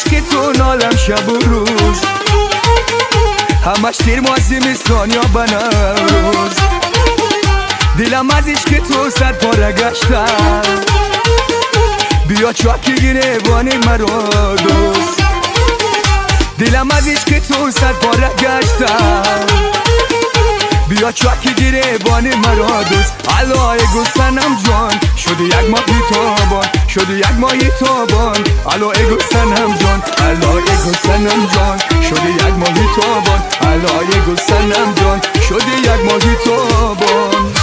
عشق تو نالم شب و روز، همش تیر ماه زمستان یا بنوروز. دلم از عشق تو صد پاره گشتم، بیا چاکی گریبان مرا دوست. دلم از عشق تو صد پاره گشتم، بیا چاکی گریبان مرا دوست. علای گستنم جان شده یک ماهی تابان، شده یک ماهی تابان. علای گستنم جان، علای گستنم جان شده یک ماهی تابان. علای گستنم جان شده یک ماهی تابان.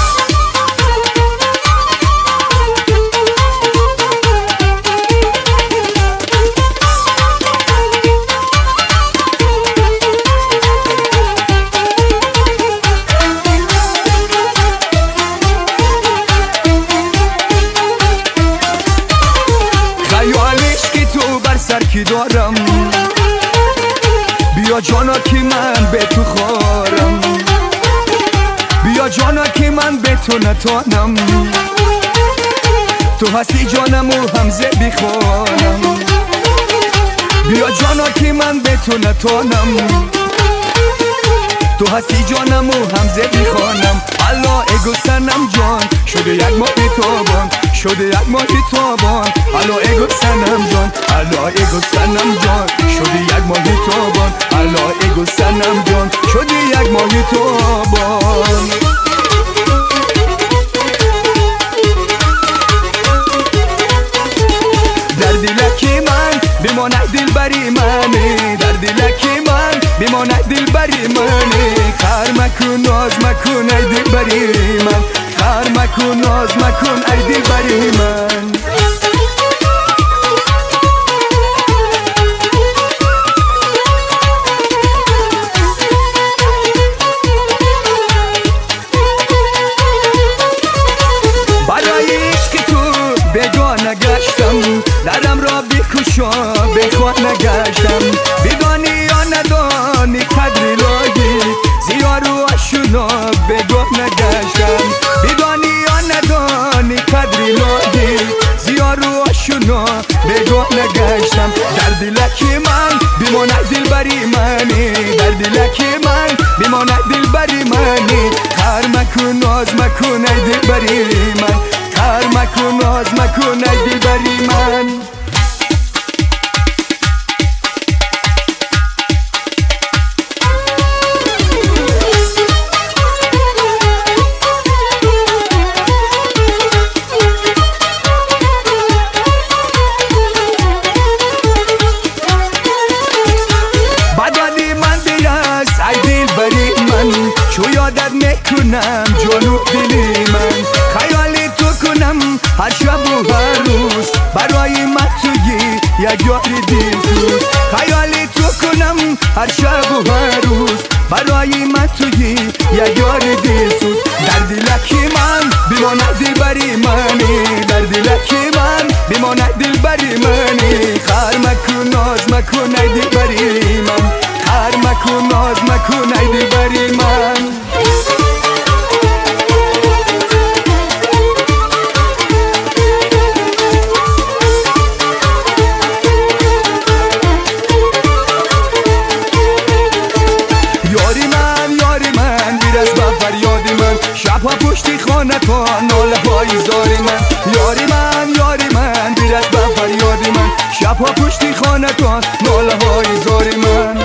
سر کی دارم، بیا جانا که من به تو خارم، بیا جانا که من به تو نتانم. تو هستی جانم و همزه بخوانم، بیا جانا که من به تو نتانم. تو هستی جانم و همزه بخوانم. الله اگو سنم جان شده یک ماهی تابان، شده یک ماهی تابان. الله اگو سنم جان، الله اگو سنم جان شده یک ماهی تابان. الله اگو سنم جان شده یک ماهی تابان. در دلکی من بماند دل بری منی، در دلکی من بماند دل بری منی. خر مکن ناز مکن ای دل بری من، خر مکن ناز مکن ای دل بری من. برای عشق تو بگانه گشتم، درم را بکشا بخواه نگشتم. بدانی یا ندانی قدری لایی، زیار و آشنا بگاه نگشتم. بدانی یا ندانی قدری لایی، زیار و آشنا بگاه نگشتم. در دلک من بماند دل بری منی، در دلک من بماند دل بری منی. خر مکن ناز مکن ای دل بری من، خر مکن ناز مکن ای دل بری من. چو یادت میکنم جانو دلی من، خیالی تو کنم هر شب و هر روز. برای من تویی یک یار دلسوز، خیالی تو کنم هر شب و هر روز. برای من تویی یک یار دلسوز. در دلک من بماند دل بری منی، در دلک من بماند دل بری منی. خر مکن ناز مکن ای دل بری من، خر مکن ناز مکن ای دل بری من. یاری من یاری من بیرز با فریاد من، شبها پشتی خانه تا ناله های زاری من. یاری من یاری من بیرز با فریاد من، شبها پشتی خانه تا ناله های زاری من.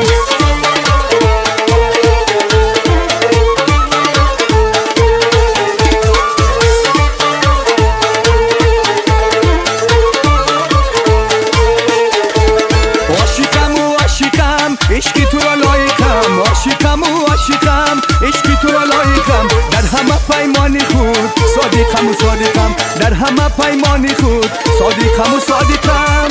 عشقی تو را لایقم، عاشقم و عاشقم، عشقی تو را لایقم. در همه پیمانی خود صادقم و صادقم، در همه پیمانی خود صادقم و صادقم.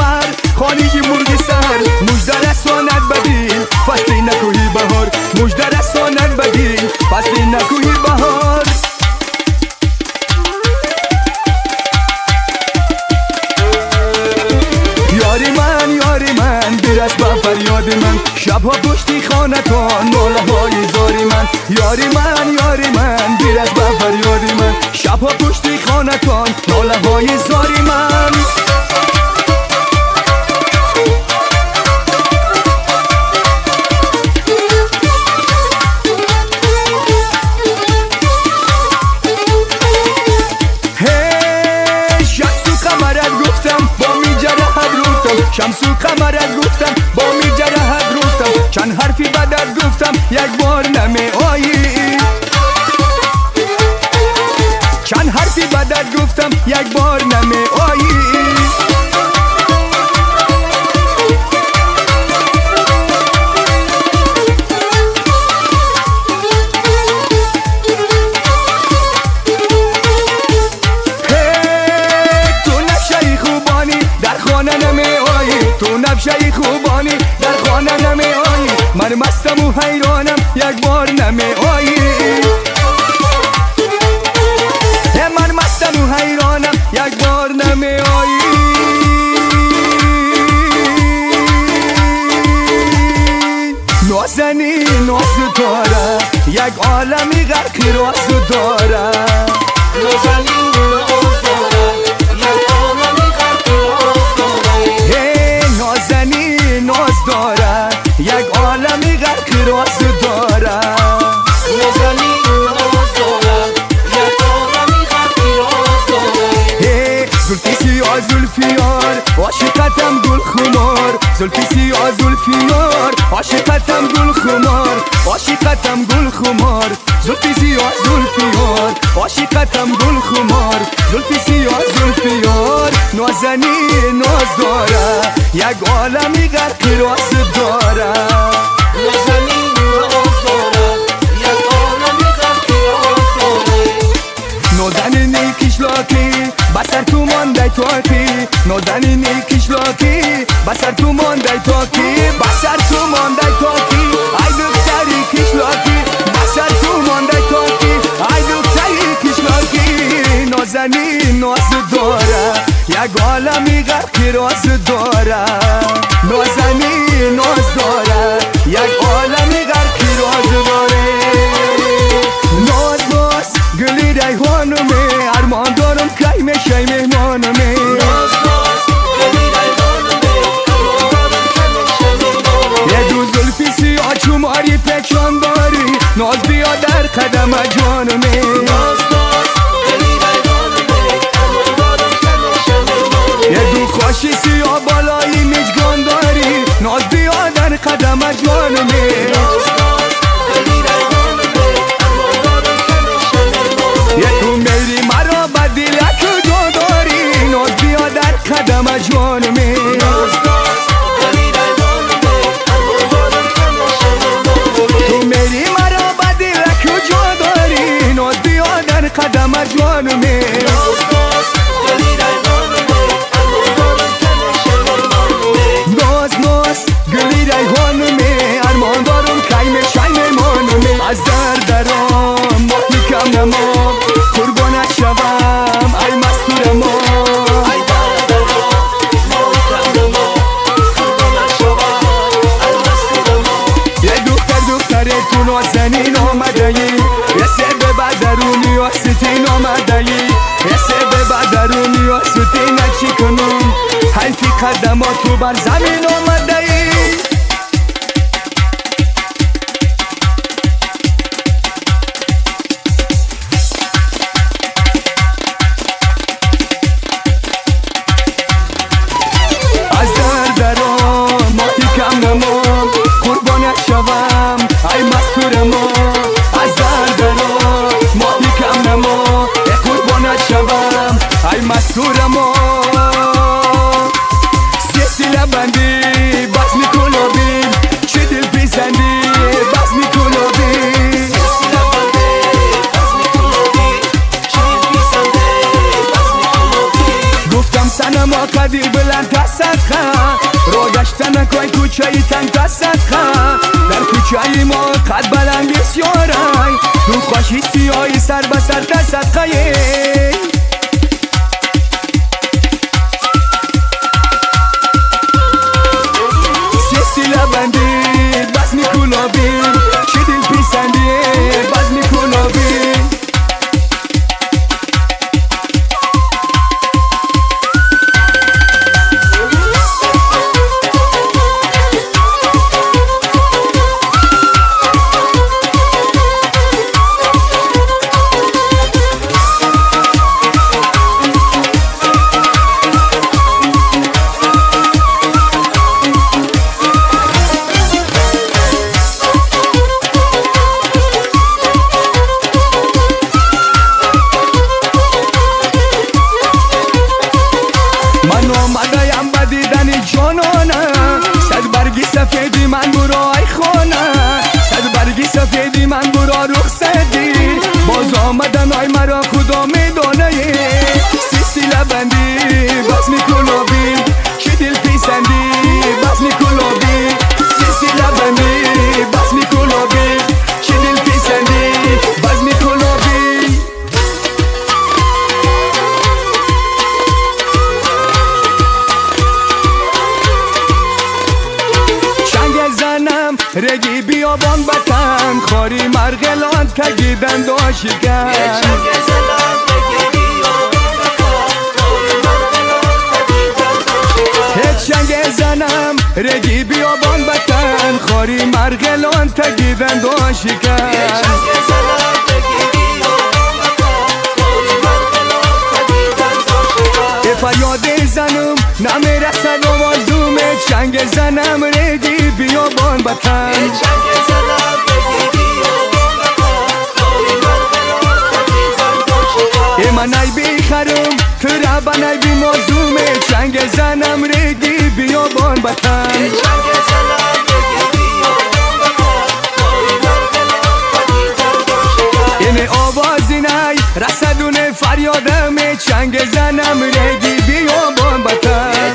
قمر خانگی مرغ سر مجده رساند بدین فصل نکوهی بهار مجده رساند بدین فصل نکوهی بهار یاری من برس با فریاد من شبها پشتی خانتان ناله های زاری من یاری من برس با فریاد من شبها پشتی خانتان ناله های زاری من شمسو قمرت گفتم با می جرحت گفتم چند حرفی بدت گفتم یک بار نمی آیی چند حرفی بدت گفتم یک بار نمی آیی تو نبشهی خوبانی در خانه نمی آیی من مستم و حیرانم یک بار نمی آیی من مستم و حیرانم یک بار نمی آیی نازنی نازو داره یک عالمی غرقی رازو داره نازنی یک عالمی غرق راز داره نازنی راز داره یک عالمی غرق راز داره زلفی سیاه زلفیار عاشقتم گل خمار زلفی سیاه زلفیار عاشقتم گل خمار عاشقتم گل خمار زلفی سیاه زلفیار عاشقتم گل خمار زلفی سیاه زلفیار نازنی ناز داره یک عالمی غرق راز داره نازنی ناز داره یک عالمی غرق راز داره نازنی نیکیش لاکی بسر تو مانده تاکی نازنی نیکیش لاکی بسر تو مانده تاکی بسر تو مانده تاکی ای دختری کیش لاکی بسر تو مانده تاکی ای دختری کیش لاکی نازنی ناز داره یک عالمی غرق راز داره نازنی ناز داره یک عالمی غرق راز داره ناز ناز گلی ریحانمه ارمان دارم کی میشی مهمانمه ناز ناز گلی ریحانمه ارمان دارم کی میشی مهمانمه یه دو زلفی سیاه چماری پیچان داری ناز بیا در قدم جانمه ناز ناز گلی ریحانمه ارمان دارم کی میشی مهمانمه یه دو خوشی سیاه بالایی میجگان داری ناز بیا در قدم جانمه ناز ناز گلی ریحانمه ارمان دارم کی میشی مهمانمه یه تو میری مرا بدیل کجا داری ناز بیا در قدم جانمه ناز ناز گلی ریحانمه ارمان دارم کی میشی مهمانمه تو میری مرا بدیل کجا داری ناز بیا در قدم جانمه ناز ناز گلی ریحانمه ارمان دارم کی میشی مهمانمه ناز ناز گلی ریحانمه ارمان دارم کی میشی مهمانمه از درم ماهی کم نما قربانت شوم ای مستور ما ای درم ماهی کم نما قربانت شوم ای مستور ما یه دختر تو نازنین آمده ای یه سبه بدرونی آستین آمده ای یه سبه بدرونی آستین چی کنم حیفی قدماتو بر زمین آمده ای قربانت شوم ای مستور ما از دردنا ماهی کم نما قربانت شوم ای مستور ما سلسله بندی باز میکنو بین چه دل بیزندی باز میکنو بین سلسله بندی باز میکنو بین چه دل بیزندی باز میکنو بین گفتم سنما قدیر بلند دستت کوچه ای تنگ تا صدقه در کوچه ای ما قد بلند بسیارای رو خوشی سیایی سر به سر تا صدقه سلسله بندی بزمی کلابی چی دل پیسندی بزمی کلابی سفیدی من برای خونه صد برگی سفیدی من برا رخصتی باز آمدن آی مرا خدا میدانه سلسله بندی بس میکلابی چی دل پیسندی بس میکلابی سلسله بندی بس میکلابی چی دل پیسندی بس میکلابی رگی بیابان بطن خاری مرغلان تگیدن داشیگن هیچ شنگ زنم رگی بیابان بطن خاری مرغلان تگیدن داشیگن فریاد زنم نمیرسد آوازومه چنگ زنم رگی بیابان بطن من ای بیخرم ترابا نی بی موضومه چنگ زنم رگی بیابان بطن این آوازی نی رسدونه فریادمه چنگ زنم رگی بیابان بطن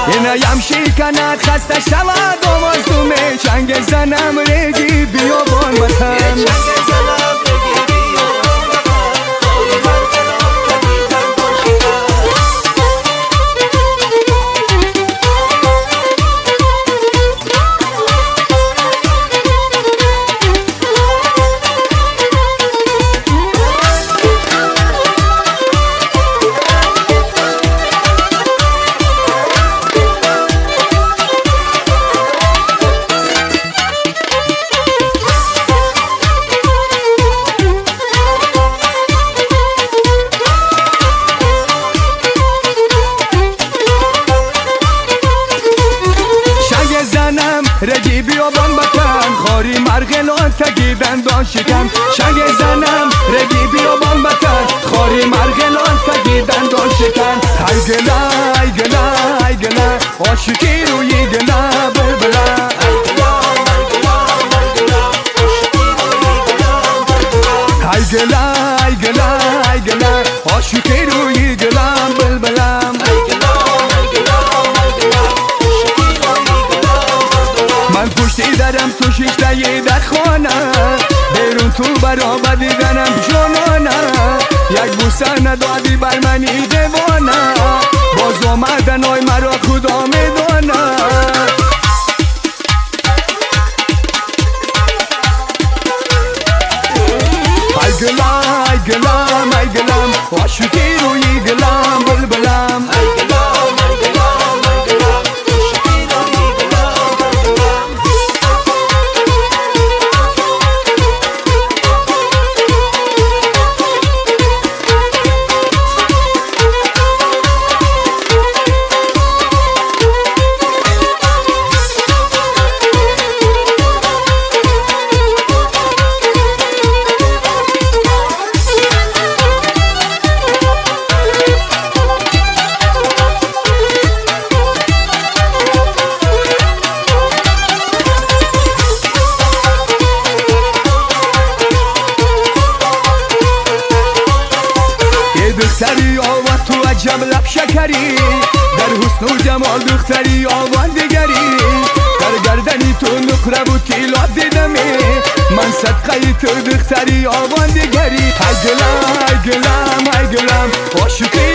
اینایم شیکند خسته شود آوازومه چنگ زنم رگی بیابان بطن رگی بیابان بطن خاری مرغلان تگیدن داشکم شنگ زنم رگی بیابان بطن خاری مرغلان تگیدن داشکم ای گله ای گله ای گله عاشقی روی گله بلبله ای گله ای گله ای گله عاشقی روی گله بلبلم من پشتی دارم تو شیشتایی در خانه بیرون تو برابر دیدنم جانانه یک بوسه ندادی بر منی دیوانه باز آمدن آی مرا خدا میدانه ای گلم ای گلم ای گلم عاشقی روی گلم بلبلم عجب لب شکری، در حسن و جمال دختری آوان دیگری. در گردنی تو نقره و تیلات دیدمه، من صدقه تو دختری آوان دیگری. ای گلم ای گلم ای گلم عاشقی